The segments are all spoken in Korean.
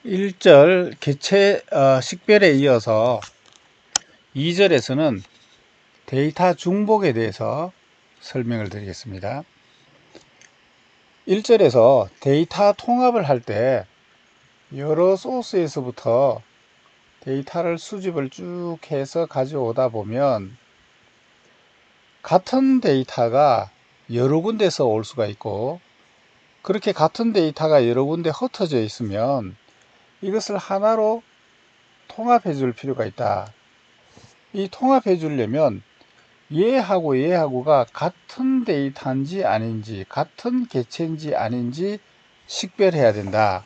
1절 개체 식별에 이어서 2절에서는 데이터 중복에 대해서 설명을 드리겠습니다. 1절에서 데이터 통합을 할 때 여러 소스에서부터 데이터를 수집을 쭉 해서 가져오다 보면 같은 데이터가 여러 군데서 올 수가 있고, 그렇게 같은 데이터가 여러 군데 흩어져 있으면 이것을 하나로 통합해 줄 필요가 있다. 이 통합해 주려면 얘하고 얘하고가 같은 데이터인지 아닌지, 같은 개체인지 아닌지 식별해야 된다.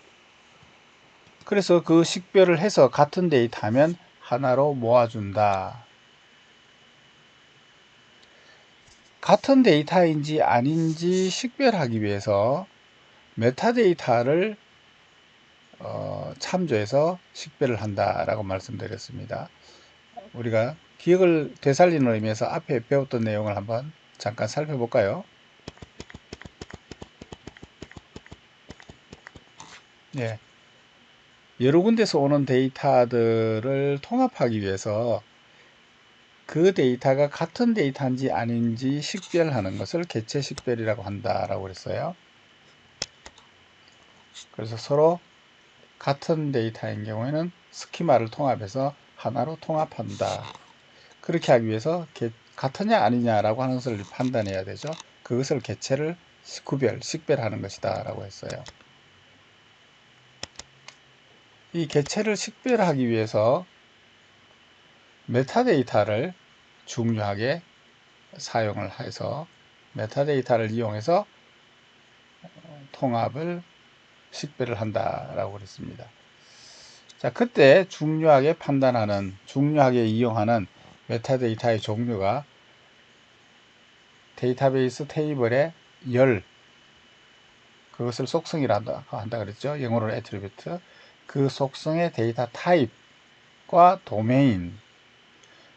그래서 그 식별을 해서 같은 데이터면 하나로 모아준다. 같은 데이터인지 아닌지 식별하기 위해서 메타데이터를 참조해서 식별을 한다라고 말씀드렸습니다. 우리가 기억을 되살리는 의미에서 앞에 배웠던 내용을 한번 잠깐 살펴볼까요? 예, 여러 군데서 오는 데이터들을 통합하기 위해서 그 데이터가 같은 데이터인지 아닌지 식별하는 것을 개체 식별이라고 한다라고 그랬어요. 그래서 서로 같은 데이터인 경우에는 스키마를 통합해서 하나로 통합한다. 그렇게 하기 위해서 같으냐 아니냐라고 하는 것을 판단해야 되죠. 그것을 개체를 식별하는 것이다 라고 했어요. 이 개체를 식별하기 위해서 메타데이터를 중요하게 사용을 해서 메타데이터를 이용해서 통합을 식별을 한다라고 그랬습니다. 자, 그때 중요하게 이용하는 메타데이터의 종류가 데이터베이스 테이블의 열, 그것을 속성이라고 한다 그랬죠. 영어로는 애트리뷰트. 그 속성의 데이터 타입과 도메인,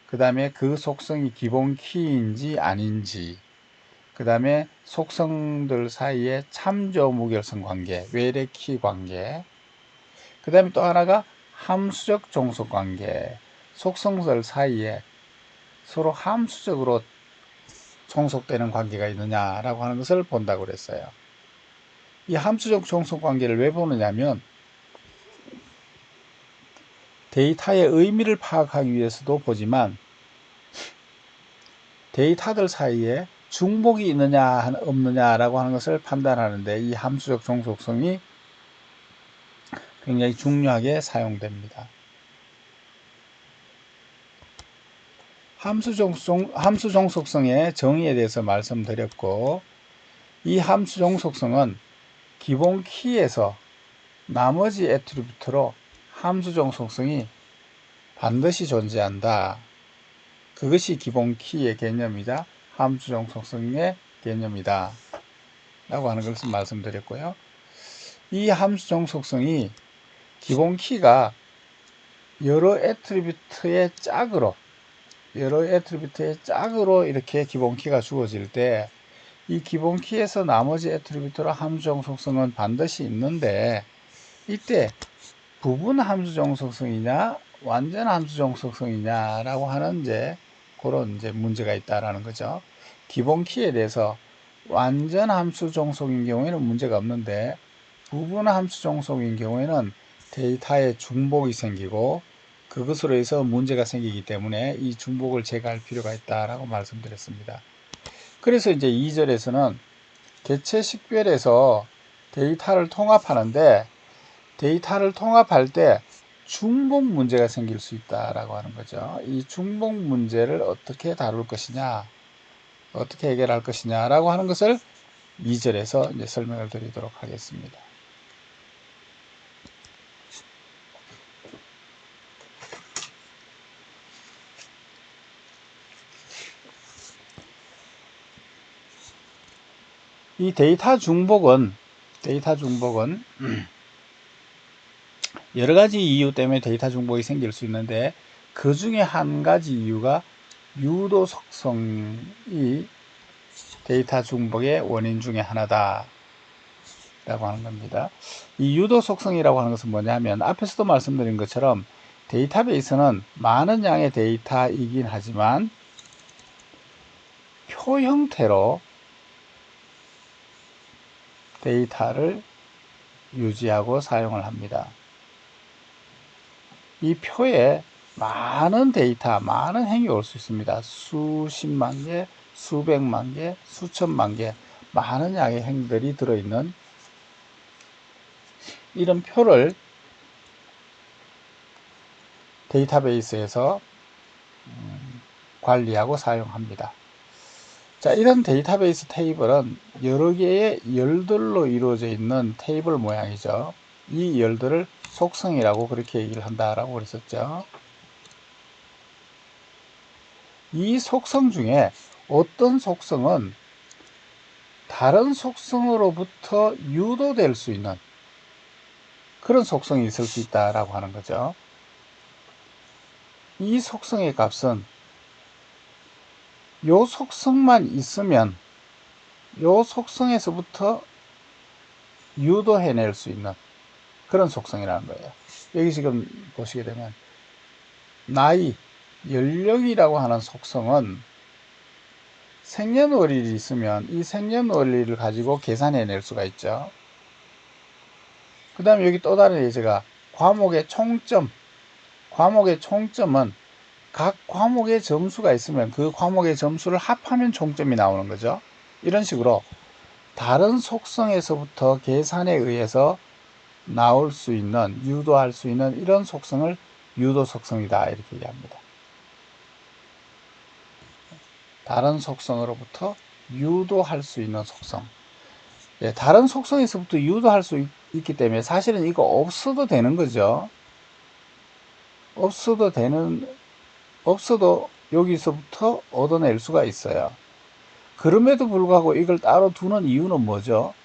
그 다음에 그 속성이 기본 키인지 아닌지, 그 다음에 속성들 사이의 참조 무결성 관계, 외래 키 관계, 그 다음에 또 하나가 함수적 종속 관계, 속성들 사이에 서로 함수적으로 종속되는 관계가 있느냐라고 하는 것을 본다고 그랬어요. 이 함수적 종속 관계를 왜 보느냐면 데이터의 의미를 파악하기 위해서도 보지만 데이터들 사이에 중복이 있느냐 없느냐라고 하는 것을 판단하는데 이 함수적 종속성이 굉장히 중요하게 사용됩니다. 함수 종속성의 정의에 대해서 말씀드렸고, 이 함수 종속성은 기본 키에서 나머지 애트리뷰트로 함수 종속성이 반드시 존재한다. 그것이 기본 키의 개념이자 함수 종속성의 개념이다 라고 하는 것을 말씀드렸고요. 이 함수 종속성이 기본 키가 여러 애트리뷰트의 짝으로 이렇게 기본 키가 주어질 때 이 기본 키에서 나머지 애트리뷰트로 함수 종속성은 반드시 있는데, 이때 부분 함수 종속성이냐 완전 함수 종속성이냐라고 하는 그런 문제가 있다라는 거죠. 기본 키에 대해서 완전 함수 종속인 경우에는 문제가 없는데 부분 함수 종속인 경우에는 데이터에 중복이 생기고 그것으로 해서 문제가 생기기 때문에 이 중복을 제거할 필요가 있다라고 말씀드렸습니다. 그래서 이제 2절에서는 개체 식별에서 데이터를 통합하는데 데이터를 통합할 때 중복 문제가 생길 수 있다라고 하는 거죠. 이 중복 문제를 어떻게 다룰 것이냐, 어떻게 해결할 것이냐라고 하는 것을 2절에서 이제 설명을 드리도록 하겠습니다. 이 데이터 중복은 여러 가지 이유 때문에 데이터 중복이 생길 수 있는데 그 중에 한 가지 이유가 유도 속성이 데이터 중복의 원인 중에 하나다. 하는 겁니다. 이 유도 속성이라고 하는 것은 뭐냐면 앞에서도 말씀드린 것처럼 데이터베이스는 많은 양의 데이터이긴 하지만 표 형태로 데이터를 유지하고 사용을 합니다. 이 표에 많은 데이터, 많은 행위 올 수 있습니다. 수십만 개, 수백만 개, 수천만 개, 많은 양의 행들이 들어있는 이런 표를 데이터베이스에서 관리하고 사용합니다. 자, 이런 데이터베이스 테이블은 여러 개의 열들로 이루어져 있는 테이블 모양이죠. 이 열들을 속성이라고 그렇게 얘기를 한다라고 그랬었죠. 이 속성 중에 어떤 속성은 다른 속성으로부터 유도될 수 있는 그런 속성이 있을 수 있다라고 하는 거죠. 이 속성의 값은 요 속성만 있으면 요 속성에서부터 유도해낼 수 있는 그런 속성이라는 거예요. 여기 지금 보시게 되면 나이, 연령이라고 하는 속성은 생년월일이 있으면 이 생년월일을 가지고 계산해낼 수가 있죠. 그 다음에 여기 또 다른 예제가 과목의 총점. 과목의 총점은 각 과목의 점수가 있으면 그 과목의 점수를 합하면 총점이 나오는 거죠. 이런 식으로 다른 속성에서부터 계산에 의해서 나올 수 있는, 유도할 수 있는 이런 속성을 유도 속성이다 이렇게 얘기합니다. 다른 속성으로부터 유도할 수 있는 속성. 예, 다른 속성에서부터 유도할 수 있기 때문에 사실은 이거 없어도 되는 거죠. 없어도 여기서부터 얻어낼 수가 있어요. 그럼에도 불구하고 이걸 따로 두는 이유는 뭐죠?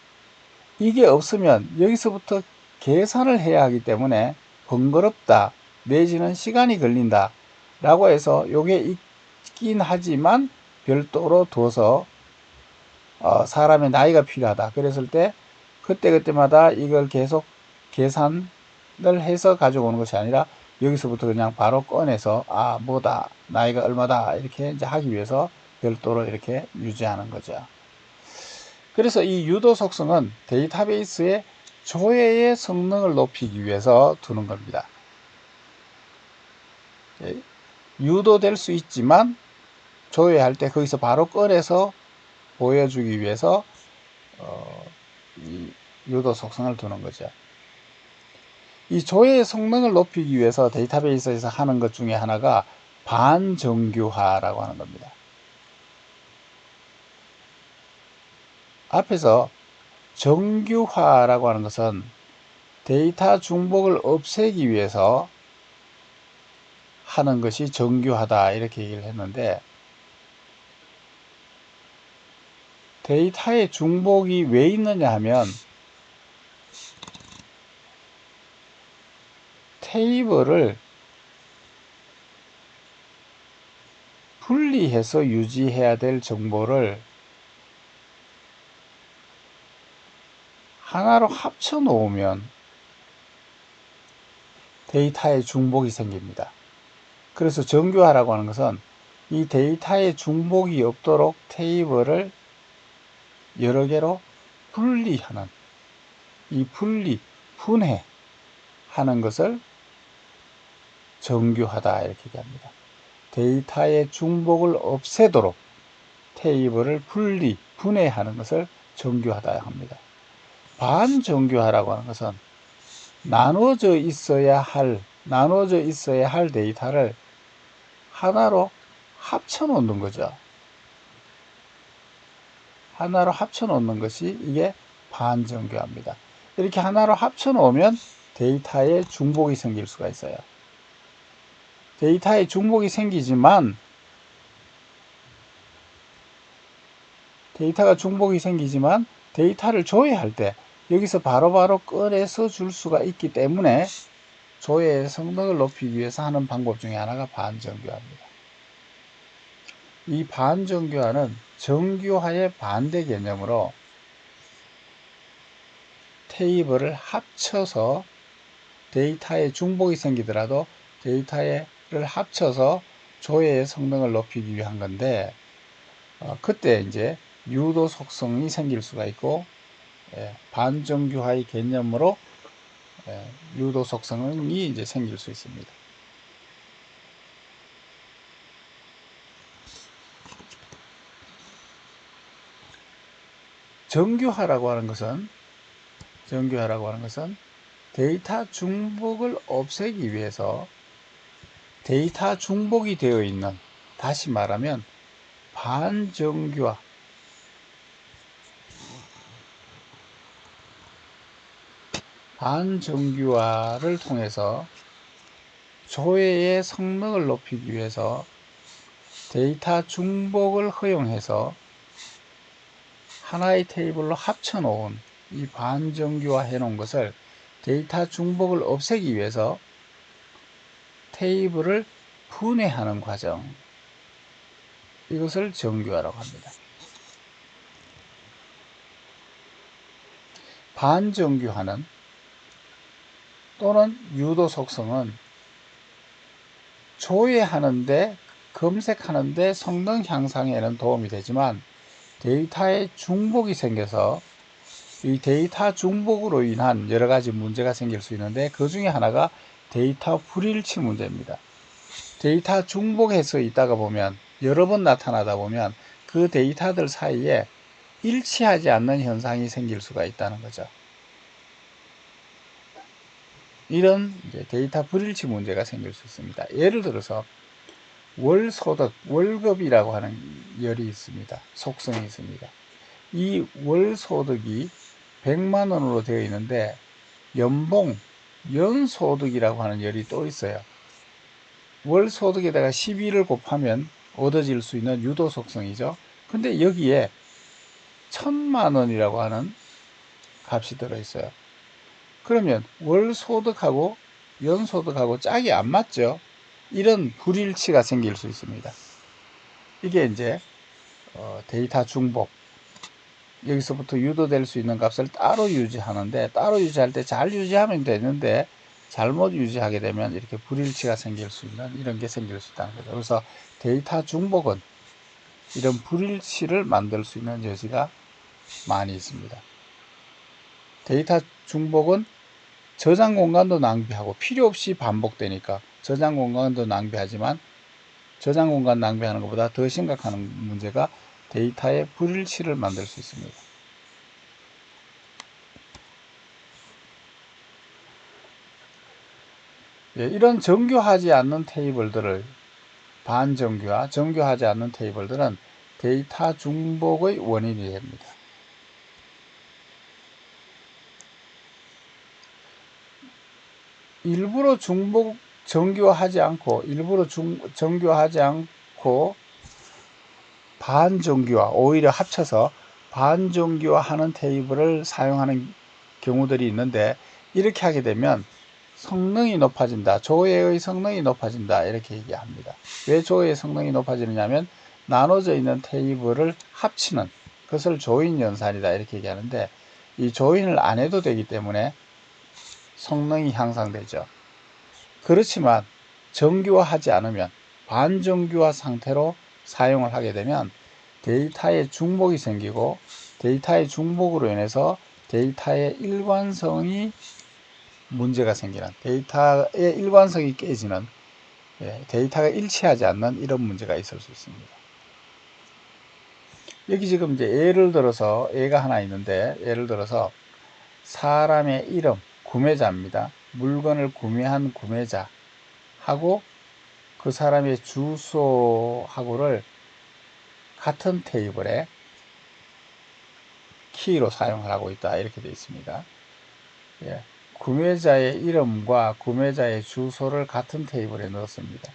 이게 없으면 여기서부터 계산을 해야 하기 때문에 번거롭다 내지는 시간이 걸린다 라고 해서 요게 있긴 하지만 별도로 둬서 사람의 나이가 필요하다 그랬을 때 그때마다 이걸 계속 계산을 해서 가져오는 것이 아니라 여기서부터 그냥 바로 꺼내서 뭐다 나이가 얼마다 이렇게 이제 하기 위해서 별도로 이렇게 유지하는 거죠. 그래서 이 유도 속성은 데이터베이스의 조회의 성능을 높이기 위해서 두는 겁니다. 유도될 수 있지만 조회할 때 거기서 바로 꺼내서 보여주기 위해서 이 유도 속성을 두는 거죠. 이 조회의 성능을 높이기 위해서 데이터베이스에서 하는 것 중에 하나가 반정규화라고 하는 겁니다. 앞에서 정규화라고 하는 것은 데이터 중복을 없애기 위해서 하는 것이 정규화다 이렇게 얘기를 했는데 데이터의 중복이 왜 있느냐 하면 테이블을 분리해서 유지해야 될 정보를 하나로 합쳐 놓으면 데이터의 중복이 생깁니다. 그래서 정규화라고 하는 것은 이 데이터의 중복이 없도록 테이블을 여러 개로 분리하는 이 분해하는 것을 정규화다 이렇게 얘기합니다. 데이터의 중복을 없애도록 테이블을 분해하는 것을 정규화다 합니다. 반정규화라고 하는 것은 나눠져 있어야 할 데이터를 하나로 합쳐 놓는 거죠. 하나로 합쳐 놓는 것이 이게 반정교합니다. 이렇게 하나로 합쳐 놓으면 데이터에 중복이 생길 수가 있어요. 데이터에 중복이 생기지만 데이터를 조회할 때 여기서 바로바로 꺼내서 줄 수가 있기 때문에 조회의 성능을 높이기 위해서 하는 방법 중에 하나가 반정교합니다. 이 반정교화는 정규화의 반대 개념으로 테이블을 합쳐서 데이터에 중복이 생기더라도 데이터를 합쳐서 조회의 성능을 높이기 위한 건데, 그때 이제 유도 속성이 생길 수가 있고, 반정교화의 개념으로 유도 속성이 이제 생길 수 있습니다. 정교화라고 하는 것은 데이터 중복을 없애기 위해서 데이터 중복이 되어 있는, 다시 말하면 반정교화를 통해서 조회의 성능을 높이기 위해서 데이터 중복을 허용해서 하나의 테이블로 합쳐 놓은, 이 반정교화 해 놓은 것을 데이터 중복을 없애기 위해서 테이블을 분해하는 과정, 이것을 정교화라고 합니다. 반정교화는 또는 유도 속성은 조회하는데, 검색하는데 성능 향상에는 도움이 되지만 데이터에 중복이 생겨서 이 데이터 중복으로 인한 여러 가지 문제가 생길 수 있는데, 그 중에 하나가 데이터 불일치 문제입니다. 데이터 중복해서 있다가 보면, 여러 번 나타나다 보면 그 데이터들 사이에 일치하지 않는 현상이 생길 수가 있다는 거죠. 이런 이제 데이터 불일치 문제가 생길 수 있습니다. 예를 들어서 월소득, 월급이라고 하는 열이 있습니다. 속성이 있습니다. 이 월소득이 100만 원으로 되어 있는데 연소득이라고 하는 열이 또 있어요. 월소득에다가 12를 곱하면 얻어질 수 있는 유도 속성이죠. 근데 여기에 1000만 원이라고 하는 값이 들어있어요. 그러면 월소득하고 연소득하고 짝이 안 맞죠. 이런 불일치가 생길 수 있습니다. 이게 이제 데이터 중복, 여기서부터 유도될 수 있는 값을 따로 유지하는데, 따로 유지할 때 잘 유지하면 되는데 잘못 유지하게 되면 이렇게 불일치가 생길 수 있는, 이런 게 생길 수 있다는 거죠. 그래서 데이터 중복은 이런 불일치를 만들 수 있는 여지가 많이 있습니다. 데이터 중복은 저장 공간도 낭비하고 필요 없이 반복되니까 저장 공간도 낭비하지만, 저장 공간 낭비하는 것보다 더 심각한 문제가 데이터의 불일치를 만들 수 있습니다. 이런 정교하지 않는 테이블들을, 반정교화, 정교하지 않는 테이블들은 데이터 중복의 원인이 됩니다. 일부러 정교하지 않고 반정교화, 오히려 합쳐서 반정교화하는 테이블을 사용하는 경우들이 있는데, 이렇게 하게 되면 성능이 높아진다, 조회의 성능이 높아진다, 이렇게 얘기합니다. 왜 조회의 성능이 높아지느냐면 나눠져 있는 테이블을 합치는 것을 조인 연산이다, 이렇게 얘기하는데, 이 조인을 안 해도 되기 때문에 성능이 향상되죠. 그렇지만 정교화하지 않으면, 반정교화 상태로 사용을 하게 되면 데이터에 중복이 생기고, 데이터의 중복으로 인해서 데이터의 일관성이 문제가 생기는, 데이터의 일관성이 깨지는, 데이터가 일치하지 않는 이런 문제가 있을 수 있습니다. 여기 지금 이제 예를 들어서 예가 하나 있는데, 예를 들어서 사람의 이름, 구매자입니다. 물건을 구매한 구매자하고 그 사람의 주소하고를 같은 테이블에 키로 사용을 하고 있다, 이렇게 되어 있습니다. 구매자의 이름과 구매자의 주소를 같은 테이블에 넣었습니다.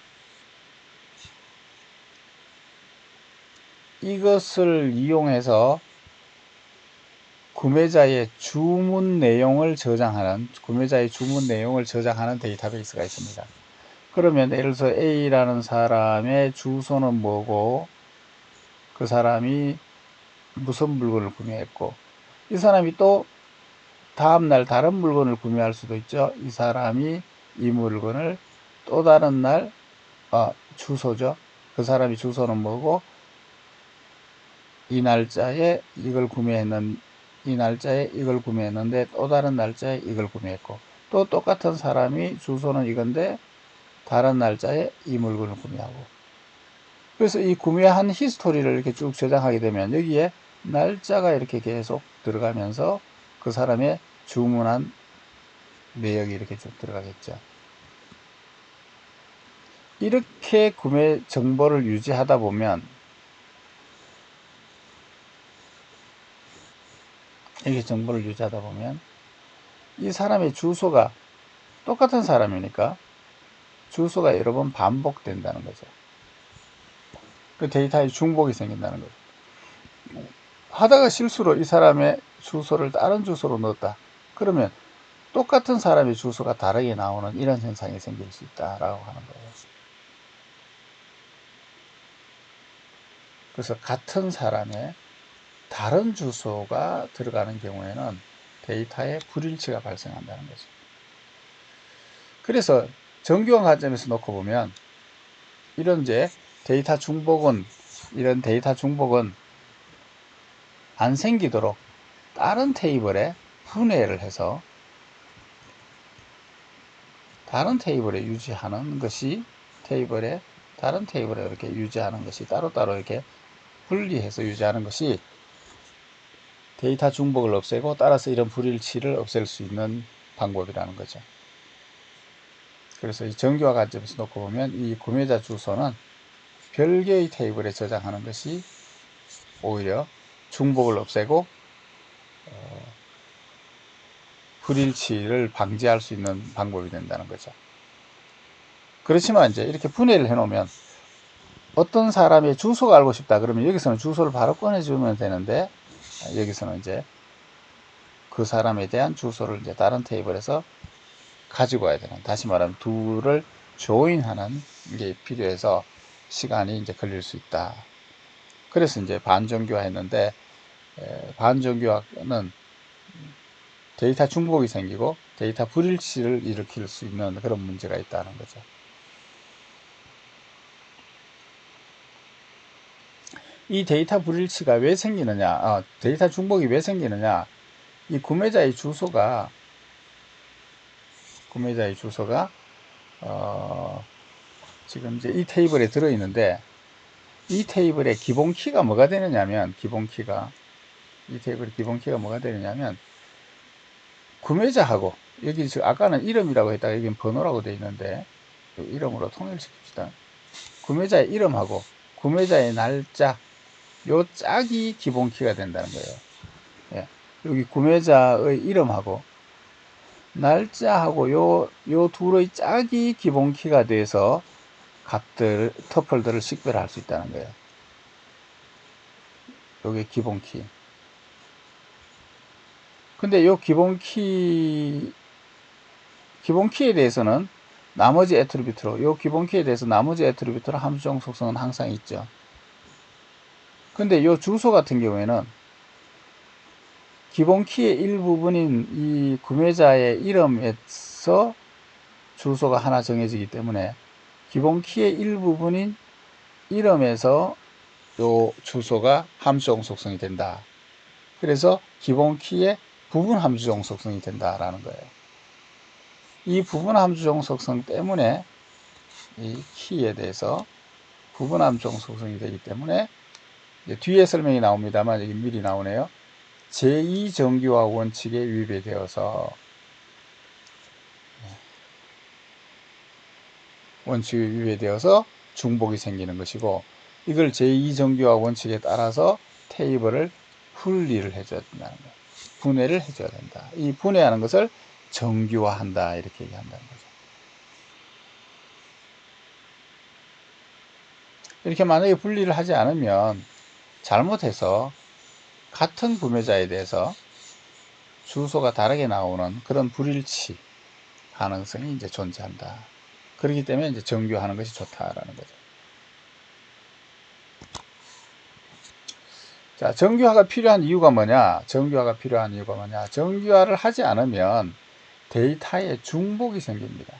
이것을 이용해서 구매자의 주문 내용을 저장하는 데이터베이스가 있습니다. 그러면 예를 들어서 A라는 사람의 주소는 뭐고, 그 사람이 무슨 물건을 구매했고, 이 사람이 또 다음날 다른 물건을 구매할 수도 있죠. 이 사람이 이 물건을 또 다른 날, 주소죠. 그 사람이 주소는 뭐고, 이 날짜에 이걸 구매했는데 또 다른 날짜에 이걸 구매했고, 또 똑같은 사람이 주소는 이건데 다른 날짜에 이 물건을 구매하고. 그래서 이 구매한 히스토리를 이렇게 쭉 저장하게 되면 여기에 날짜가 이렇게 계속 들어가면서 그 사람의 주문한 내역이 이렇게 쭉 들어가겠죠. 이렇게 구매 정보를 유지하다 보면 이 사람의 주소가 똑같은 사람이니까 주소가 여러 번 반복된다는 거죠. 그 데이터에 중복이 생긴다는 거죠. 하다가 실수로 이 사람의 주소를 다른 주소로 넣었다. 그러면 똑같은 사람의 주소가 다르게 나오는 이런 현상이 생길 수 있다라고 하는 거예요. 그래서 같은 사람의 다른 주소가 들어가는 경우에는 데이터에 불일치가 발생한다는 거죠. 그래서 정교한 관점에서 놓고 보면 이런 데이터 중복은 안 생기도록 다른 테이블에 분해를 해서 다른 테이블에 유지하는 것이 다른 테이블에 이렇게 유지하는 것이 따로따로 이렇게 분리해서 유지하는 것이 데이터 중복을 없애고 따라서 이런 불일치를 없앨 수 있는 방법이라는 거죠. 그래서 이 정교화 관점에서 놓고 보면 이 구매자 주소는 별개의 테이블에 저장하는 것이 오히려 중복을 없애고 불일치를 방지할 수 있는 방법이 된다는 거죠. 그렇지만 이제 이렇게 분해를 해놓으면 어떤 사람의 주소가 알고 싶다 그러면 여기서는 주소를 바로 꺼내주면 되는데 여기서는 이제 그 사람에 대한 주소를 이제 다른 테이블에서 가지고 와야 되는, 다시 말하면 둘을 조인하는 게 필요해서 시간이 이제 걸릴 수 있다. 그래서 이제 반정교화 했는데, 반정교화는 데이터 중복이 생기고 데이터 불일치를 일으킬 수 있는 그런 문제가 있다는 거죠. 이 데이터 불일치가 왜 생기느냐, 데이터 중복이 왜 생기느냐, 이 구매자의 주소가 지금 이제 이 테이블에 들어 있는데, 이 테이블의 기본 키가 뭐가 되느냐면, 이 테이블의 기본 키가 뭐가 되느냐면, 구매자하고, 여기 지금 아까는 이름이라고 했다가 여기는 번호라고 되어 있는데, 이름으로 통일시킵시다. 구매자의 이름하고 구매자의 날짜, 요 짝이 기본 키가 된다는 거예요. 예. 여기 구매자의 이름하고 날짜하고 요 둘의 짝이 기본 키가 돼서 터플들을 식별할 수 있다는 거예요. 요게 기본 키. 근데 요 기본 키에 대해서는 나머지 애트리뷰트로, 기본 키에 대해서 나머지 애트리뷰트로 함수적 속성은 항상 있죠. 근데 요 주소 같은 경우에는 기본 키의 일부분인 이 구매자의 이름에서 주소가 하나 정해지기 때문에 기본 키의 일부분인 이름에서 요 주소가 함수적 속성이 된다. 그래서 기본 키의 부분 함수적 속성이 된다라는 거예요. 이 부분 함수적 속성 때문에 이 키에 대해서 부분 함수적 속성이 되기 때문에 뒤에 설명이 나옵니다만 여기 미리 나오네요. 제2정규화 원칙에 위배되어서 중복이 생기는 것이고, 이걸 제2정규화 원칙에 따라서 테이블을 분리를 해줘야 된다는 거예요. 분해를 해줘야 된다. 이 분해하는 것을 정규화한다 이렇게 얘기한다는 거죠. 이렇게 만약에 분리를 하지 않으면 잘못해서 같은 구매자에 대해서 주소가 다르게 나오는 그런 불일치 가능성이 이제 존재한다. 그렇기 때문에 이제 정규화하는 것이 좋다라는 거죠. 자, 정규화가 필요한 이유가 뭐냐? 정규화를 하지 않으면 데이터에 중복이 생깁니다.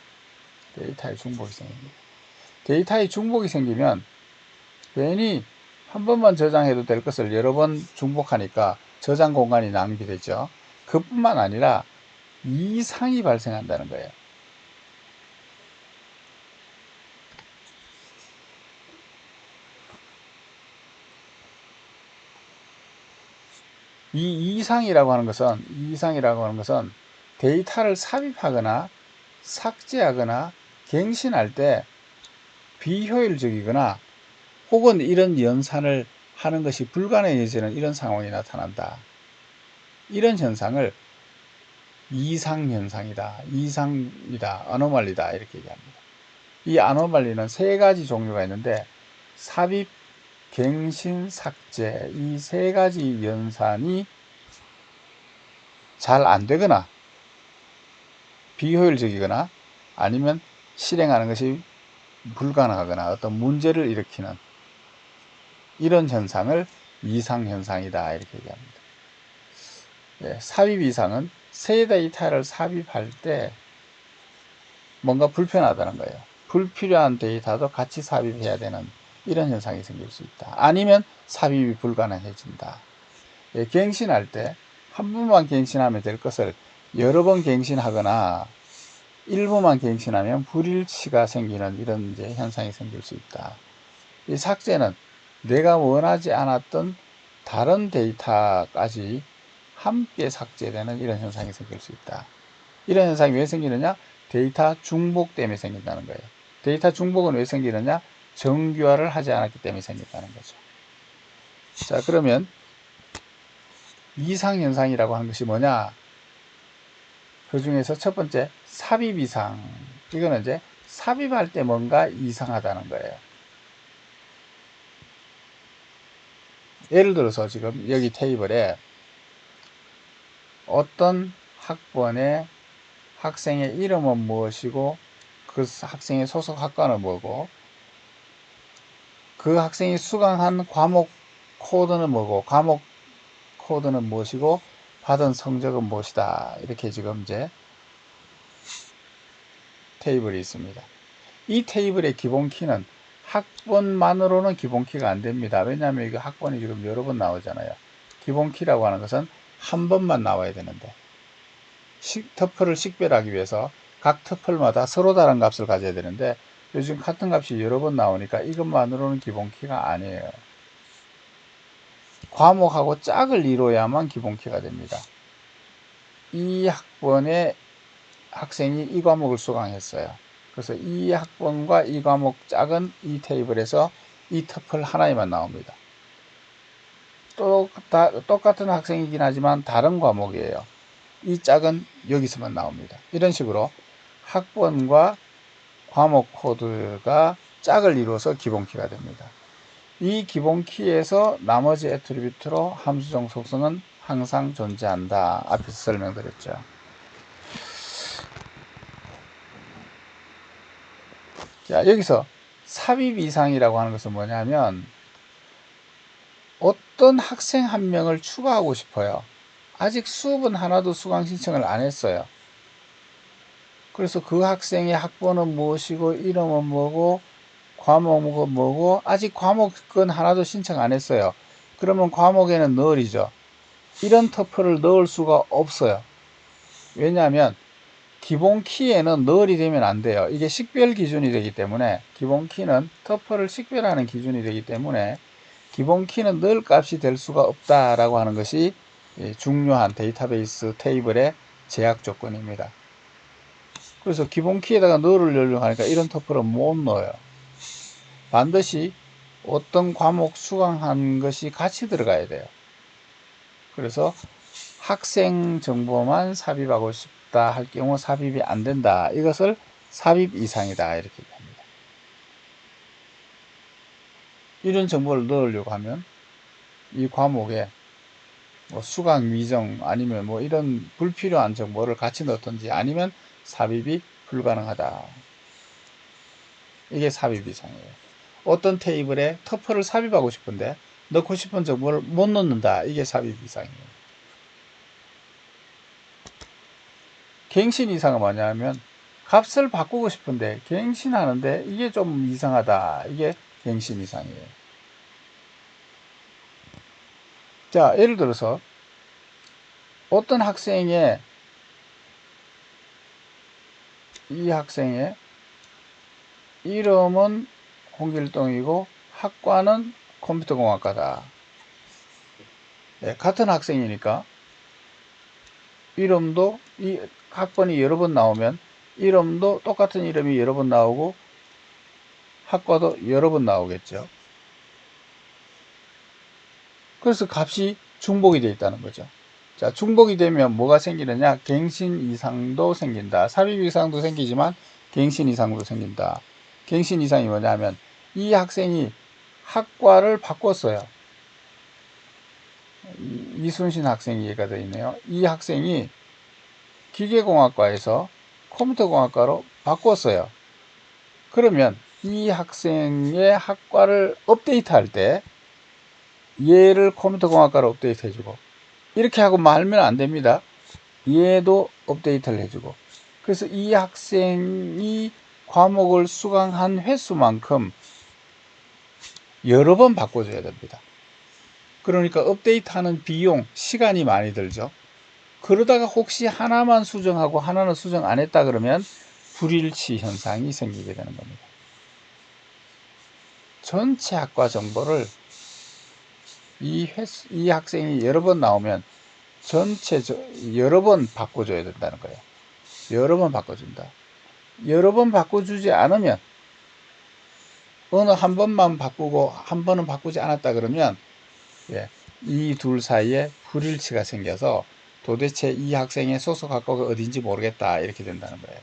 데이터에 중복이 생기면 괜히 한 번만 저장해도 될 것을 여러 번 중복하니까 저장 공간이 낭비되죠. 그뿐만 아니라 이상이 발생한다는 거예요. 이 이상이라고 하는 것은 데이터를 삽입하거나 삭제하거나 갱신할 때 비효율적이거나 혹은 이런 연산을 하는 것이 불가능해지는 이런 상황이 나타난다. 이런 현상을 이상현상이다, 아노말리다 이렇게 얘기합니다. 이 아노말리는 세 가지 종류가 있는데 삽입, 갱신, 삭제 이 세 가지 연산이 잘 안 되거나 비효율적이거나 아니면 실행하는 것이 불가능하거나 어떤 문제를 일으키는 이런 현상을 이상현상이다 이렇게 얘기합니다. 삽입 이상은 새 데이터를 삽입할 때 뭔가 불편하다는 거예요. 불필요한 데이터도 같이 삽입해야 되는 이런 현상이 생길 수 있다. 아니면 삽입이 불가능해진다. 갱신할 때 한 번만 갱신하면 될 것을 여러 번 갱신하거나 일부만 갱신하면 불일치가 생기는 이런 이제 현상이 생길 수 있다. 이 삭제는 내가 원하지 않았던 다른 데이터까지 함께 삭제되는 이런 현상이 생길 수 있다. 이런 현상이 왜 생기느냐? 데이터 중복 때문에 생긴다는 거예요. 데이터 중복은 왜 생기느냐? 정규화를 하지 않았기 때문에 생긴다는 거죠. 자, 그러면 이상현상이라고 하는 것이 뭐냐? 그 중에서 첫 번째, 삽입 이상. 이거는 이제 삽입할 때 뭔가 이상하다는 거예요. 예를 들어서 지금 여기 테이블에 어떤 학번의 학생의 이름은 무엇이고 그 학생의 소속 학과는 뭐고 그 학생이 수강한 과목 코드는 뭐고 과목 코드는 무엇이고 받은 성적은 무엇이다. 이렇게 지금 이제 테이블이 있습니다. 이 테이블의 기본 키는 학번만으로는 기본 키가 안 됩니다. 왜냐하면 이거 학번이 지금 여러 번 나오잖아요. 기본 키라고 하는 것은 한 번만 나와야 되는데 터플을 식별하기 위해서 각 터플마다 서로 다른 값을 가져야 되는데 요즘 같은 값이 여러 번 나오니까 이것만으로는 기본 키가 아니에요. 과목하고 짝을 이뤄야만 기본 키가 됩니다. 이 학번의 학생이 이 과목을 수강했어요. 그래서 이 학번과 이 과목 짝은 이 테이블에서 이 터플 하나에만 나옵니다. 똑같은 학생이긴 하지만 다른 과목이에요. 이 짝은 여기서만 나옵니다. 이런 식으로 학번과 과목 코드가 짝을 이루어서 기본키가 됩니다. 이 기본키에서 나머지 애트리뷰트로 함수정 속성은 항상 존재한다. 앞에서 설명드렸죠. 자, 여기서 삽입 이상이라고 하는 것은 뭐냐면 어떤 학생 한 명을 추가하고 싶어요. 아직 수업은 하나도 수강 신청을 안 했어요. 그래서 그 학생의 학번은 무엇이고 이름은 뭐고 과목은 뭐고 아직 과목은 하나도 신청 안 했어요. 그러면 과목에는 널이죠. 이런 터플을 넣을 수가 없어요. 왜냐하면 기본 키에는 널이 되면 안 돼요. 이게 식별 기준이 되기 때문에 기본 키는 터플을 식별하는 기준이 되기 때문에 기본 키는 널 값이 될 수가 없다라고 하는 것이 중요한 데이터베이스 테이블의 제약 조건입니다. 그래서 기본 키에다가 널을 넣으려고 하니까 이런 터플은 못 넣어요. 반드시 어떤 과목 수강한 것이 같이 들어가야 돼요. 그래서 학생 정보만 삽입하고 싶다 할 경우 삽입이 안 된다. 이것을 삽입 이상이다 이렇게 얘기합니다. 이런 정보를 넣으려고 하면 이 과목에 뭐 수강 위정 아니면 뭐 이런 불필요한 정보를 같이 넣든지 아니면 삽입이 불가능하다. 이게 삽입 이상이에요. 어떤 테이블에 터플을 삽입하고 싶은데 넣고 싶은 정보를 못 넣는다. 이게 삽입 이상이에요. 갱신 이상은 뭐냐면 값을 바꾸고 싶은데 갱신하는데 이게 좀 이상하다. 이게 갱신 이상이에요. 자, 예를 들어서 어떤 학생의 이 학생의 이름은 홍길동이고 학과는 컴퓨터공학과다. 네, 같은 학생이니까 이름도 이 학번이 여러 번 나오면 이름도 똑같은 이름이 여러 번 나오고 학과도 여러 번 나오겠죠. 그래서 값이 중복이 되어 있다는 거죠. 자, 중복이 되면 뭐가 생기느냐? 갱신 이상도 생긴다. 삽입 이상도 생기지만 갱신 이상도 생긴다. 갱신 이상이 뭐냐면 이 학생이 학과를 바꿨어요. 이순신 학생이 얘가 되어 있네요. 이 학생이 기계공학과에서 컴퓨터공학과로 바꿨어요. 그러면 이 학생의 학과를 업데이트할 때 얘를 컴퓨터공학과로 업데이트 해주고 이렇게 하고 말면 안 됩니다. 얘도 업데이트를 해주고 그래서 이 학생이 과목을 수강한 횟수만큼 여러 번 바꿔줘야 됩니다. 그러니까 업데이트하는 비용, 시간이 많이 들죠. 그러다가 혹시 하나만 수정하고 하나는 수정 안 했다 그러면 불일치 현상이 생기게 되는 겁니다. 전체 학과 정보를 이 학생이 여러 번 나오면 전체 여러 번 바꿔줘야 된다는 거예요. 여러 번 바꿔준다. 여러 번 바꿔주지 않으면 어느 한 번만 바꾸고 한 번은 바꾸지 않았다 그러면 이 둘 사이에 불일치가 생겨서 도대체 이 학생의 소속 학과가 어딘지 모르겠다 이렇게 된다는 거예요.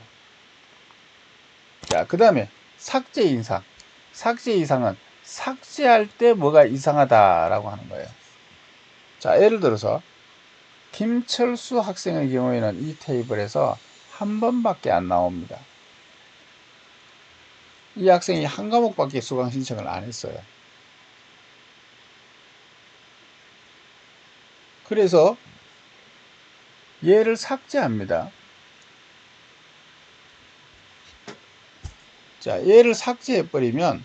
자, 그 다음에 삭제 인상. 삭제 이상은 삭제할 때 뭐가 이상하다라고 하는 거예요. 자, 예를 들어서 김철수 학생의 경우에는 이 테이블에서 한 번밖에 안 나옵니다. 이 학생이 한 과목밖에 수강 신청을 안 했어요. 그래서 얘를 삭제합니다. 자, 얘를 삭제해 버리면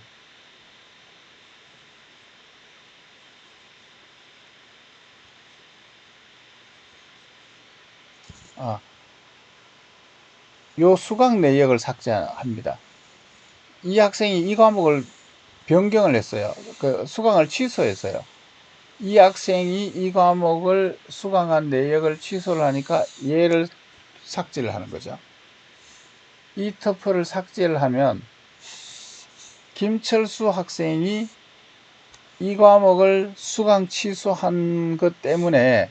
요 수강 내역을 삭제합니다. 이 학생이 이 과목을 변경을 했어요. 그 수강을 취소했어요. 이 학생이 이 과목을 수강한 내역을 취소를 하니까 얘를 삭제를 하는 거죠. 이 터프를 삭제를 하면 김철수 학생이 이 과목을 수강 취소한 것 때문에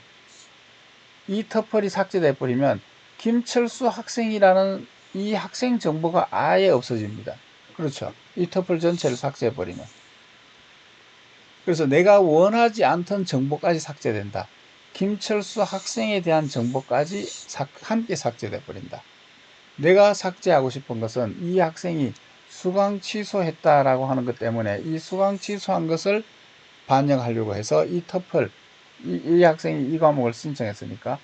이 터플이 삭제돼 버리면 김철수 학생이라는 이 학생 정보가 아예 없어집니다. 그렇죠. 이 터플 전체를 삭제해 버리면. 그래서 내가 원하지 않던 정보까지 삭제된다. 김철수 학생에 대한 정보까지 함께 삭제돼 버린다. 내가 삭제하고 싶은 것은 이 학생이 수강 취소했다라고 하는 것 때문에 이 수강 취소한 것을 반영하려고 해서 이 터플, 이 학생이 이 과목을 신청했으니까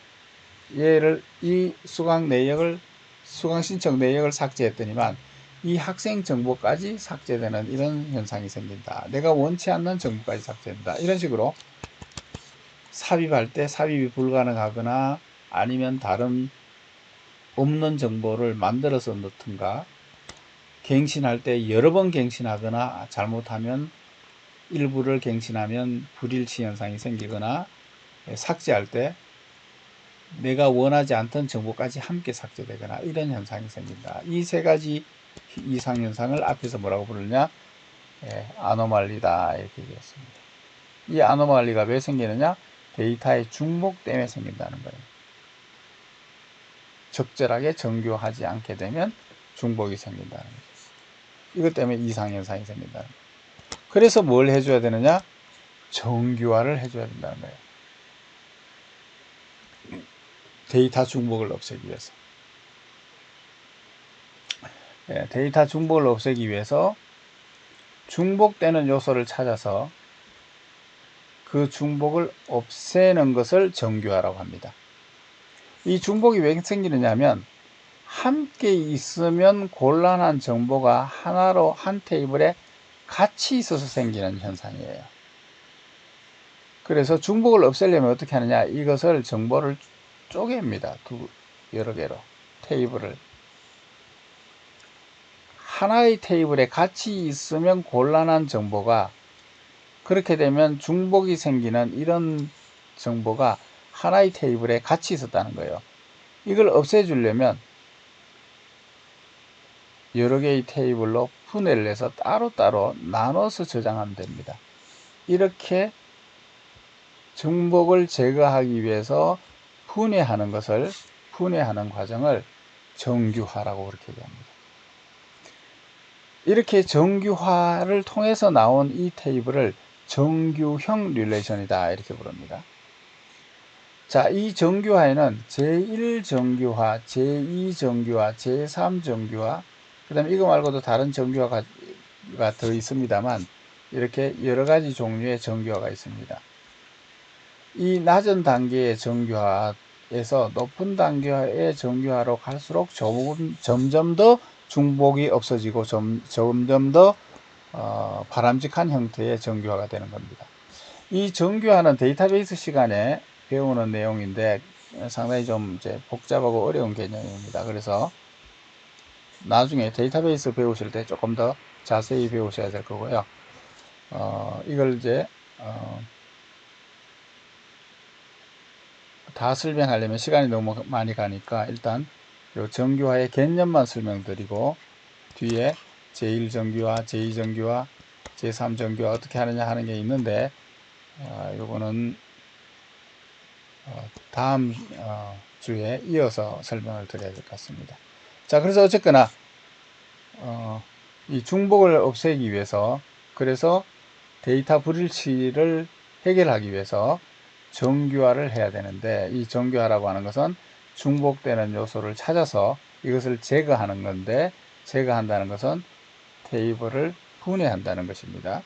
얘를 이 수강 내역을 수강 신청 내역을 삭제했더니만 이 학생 정보까지 삭제되는 이런 현상이 생긴다. 내가 원치 않는 정보까지 삭제된다. 이런 식으로 삽입할 때 삽입이 불가능하거나 아니면 다른 없는 정보를 만들어서 넣든가 갱신할 때 여러 번 갱신하거나 잘못하면 일부를 갱신하면 불일치 현상이 생기거나 삭제할 때 내가 원하지 않던 정보까지 함께 삭제되거나 이런 현상이 생긴다. 이 세 가지 이상 현상을 앞에서 뭐라고 부르냐? 아노말리다 이렇게 얘기했습니다. 이 아노말리가 왜 생기느냐? 데이터의 중복 때문에 생긴다는 거예요. 적절하게 정교하지 않게 되면 중복이 생긴다는 거죠. 이것 때문에 이상 현상이 생긴다는 거예요. 그래서 뭘 해줘야 되느냐? 정교화를 해줘야 된다는 거예요. 데이터 중복을 없애기 위해서. 데이터 중복을 없애기 위해서 중복되는 요소를 찾아서 그 중복을 없애는 것을 정규화라고 합니다. 이 중복이 왜 생기느냐면 함께 있으면 곤란한 정보가 하나로 한 테이블에 같이 있어서 생기는 현상이에요. 그래서 중복을 없애려면 어떻게 하느냐, 이것을 정보를 쪼갭니다. 여러 개로 테이블을. 하나의 테이블에 같이 있으면 곤란한 정보가, 그렇게 되면 중복이 생기는 이런 정보가 하나의 테이블에 같이 있었다는 거예요. 이걸 없애주려면 여러 개의 테이블로 분해를 해서 따로따로 나눠서 저장하면 됩니다. 이렇게 중복을 제거하기 위해서 분해하는 과정을 정규화라고 그렇게 얘기합니다. 이렇게 정규화를 통해서 나온 이 테이블을 정규형 릴레이션이다 이렇게 부릅니다. 자, 이 정규화에는 제1정규화, 제2정규화, 제3정규화, 그 다음에 이거 말고도 다른 정규화가 더 있습니다만 이렇게 여러 가지 종류의 정규화가 있습니다. 이 낮은 단계의 정규화에서 높은 단계의 정규화로 갈수록 점점 더 중복이 없어지고 점점 더 바람직한 형태의 정규화가 되는 겁니다. 이 정규화는 데이터베이스 시간에 배우는 내용인데 상당히 좀 이제 복잡하고 어려운 개념입니다. 그래서 나중에 데이터베이스 배우실 때 조금 더 자세히 배우셔야 될 거고요. 이걸 이제 다 설명하려면 시간이 너무 많이 가니까 일단 요 정규화의 개념만 설명드리고 뒤에 제1정규화, 제2정규화, 제3정규화 어떻게 하느냐 하는 게 있는데 요거는 다음 주에 이어서 설명을 드려야 될 것 같습니다. 자, 그래서 어쨌거나 이 중복을 없애기 위해서, 그래서 데이터 불일치를 해결하기 위해서 정규화를 해야 되는데, 이 정규화라고 하는 것은 중복되는 요소를 찾아서 이것을 제거하는 건데, 제거한다는 것은 테이블을 분해한다는 것입니다.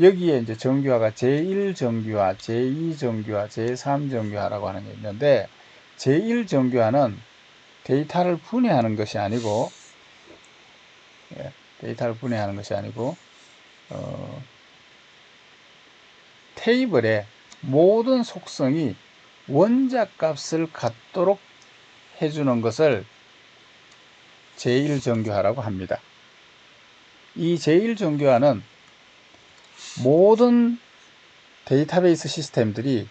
여기에 이제 정규화가 제1정규화, 제2정규화, 제3정규화라고 하는 게 있는데, 제1정규화는 데이터를 분해하는 것이 아니고, 테이블의 모든 속성이 원자값을 갖도록 해주는 것을 제1정규화라고 합니다. 이 제1정규화는 모든 데이터베이스 시스템들이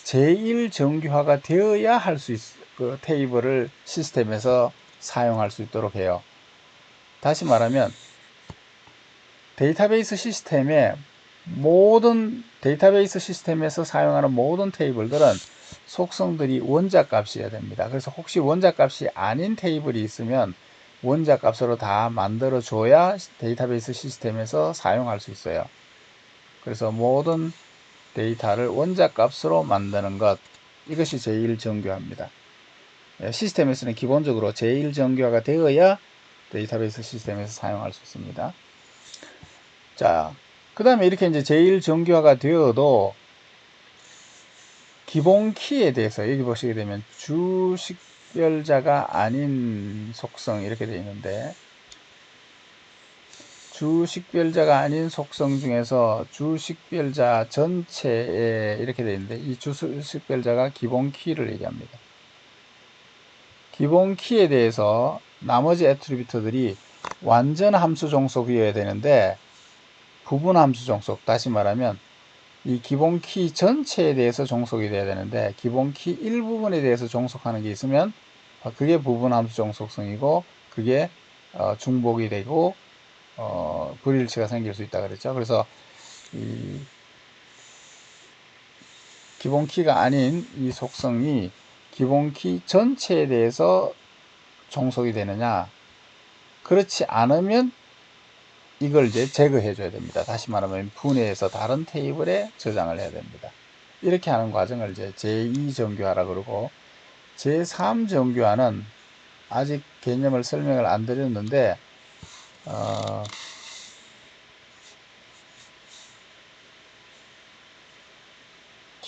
제1정규화가 되어야 할 수 그 테이블을 시스템에서 사용할 수 있도록 해요. 다시 말하면 데이터베이스 시스템에서 사용하는 모든 테이블들은 속성들이 원자값이어야 됩니다. 그래서 혹시 원자값이 아닌 테이블이 있으면 원자값으로 다 만들어 줘야 데이터베이스 시스템에서 사용할 수 있어요. 그래서 모든 데이터를 원자값으로 만드는 것, 이것이 제1정규화입니다. 시스템에서는 기본적으로 제1정규화가 되어야 데이터베이스 시스템에서 사용할 수 있습니다. 자, 그 다음에 이렇게 이제 제1정규화가 되어도 기본 키에 대해서 여기 보시게 되면 주식별자가 아닌 속성 이렇게 되어 있는데, 주식별자가 아닌 속성 중에서 주식별자 전체에 이렇게 되어 있는데, 이 주식별자가 기본 키를 얘기합니다. 기본 키에 대해서 나머지 애트리뷰트들이 완전 함수 종속이어야 되는데 부분 함수 종속, 다시 말하면 이 기본 키 전체에 대해서 종속이 돼야 되는데 기본 키 일부분에 대해서 종속하는 게 있으면 그게 부분 함수 종속성이고, 그게 중복이 되고 불일치가 생길 수 있다 그랬죠. 그래서 이 기본 키가 아닌 이 속성이 기본 키 전체에 대해서 종속이 되느냐, 그렇지 않으면 이걸 이제 제거해 줘야 됩니다. 다시 말하면 분해해서 다른 테이블에 저장을 해야 됩니다. 이렇게 하는 과정을 이제 제2정규화라 그러고, 제3정규화는 아직 개념을 설명을 안 드렸는데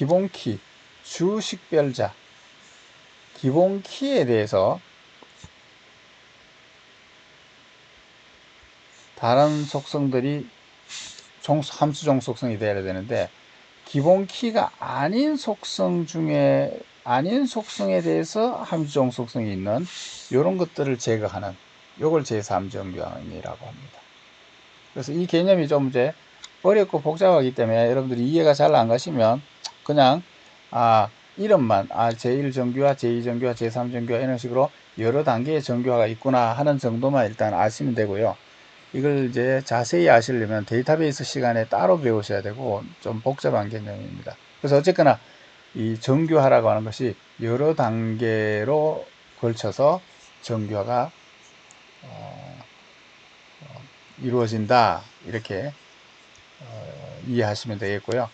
기본키, 주식별자, 기본키에 대해서 다른 속성들이 함수 종속성이 되어야 되는데, 기본키가 아닌 속성에 대해서 함수 종속성이 있는 이런 것들을 제거하는, 요걸 제3정규항이라고 합니다. 그래서 이 개념이 좀 이제 어렵고 복잡하기 때문에 여러분들이 이해가 잘 안 가시면 그냥 이름만 제1정규화, 제2정규화, 제3정규화 이런 식으로 여러 단계의 정규화가 있구나 하는 정도만 일단 아시면 되고요. 이걸 이제 자세히 아시려면 데이터베이스 시간에 따로 배우셔야 되고 좀 복잡한 개념입니다. 그래서 어쨌거나 이 정규화라고 하는 것이 여러 단계로 걸쳐서 정규화가 이루어진다, 이렇게 이해하시면 되겠고요.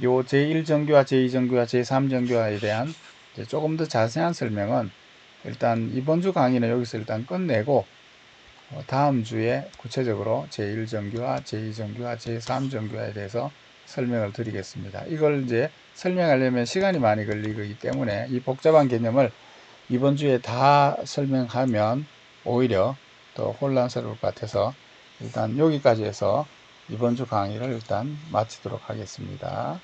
요 제1정규화, 제2정규화, 제3정규화에 대한 조금 더 자세한 설명은 일단 이번 주 강의는 여기서 일단 끝내고 다음 주에 구체적으로 제1정규화, 제2정규화, 제3정규화에 대해서 설명을 드리겠습니다. 이걸 이제 설명하려면 시간이 많이 걸리기 때문에 이 복잡한 개념을 이번 주에 다 설명하면 오히려 더 혼란스러울 것 같아서 일단 여기까지 해서 이번 주 강의를 일단 마치도록 하겠습니다.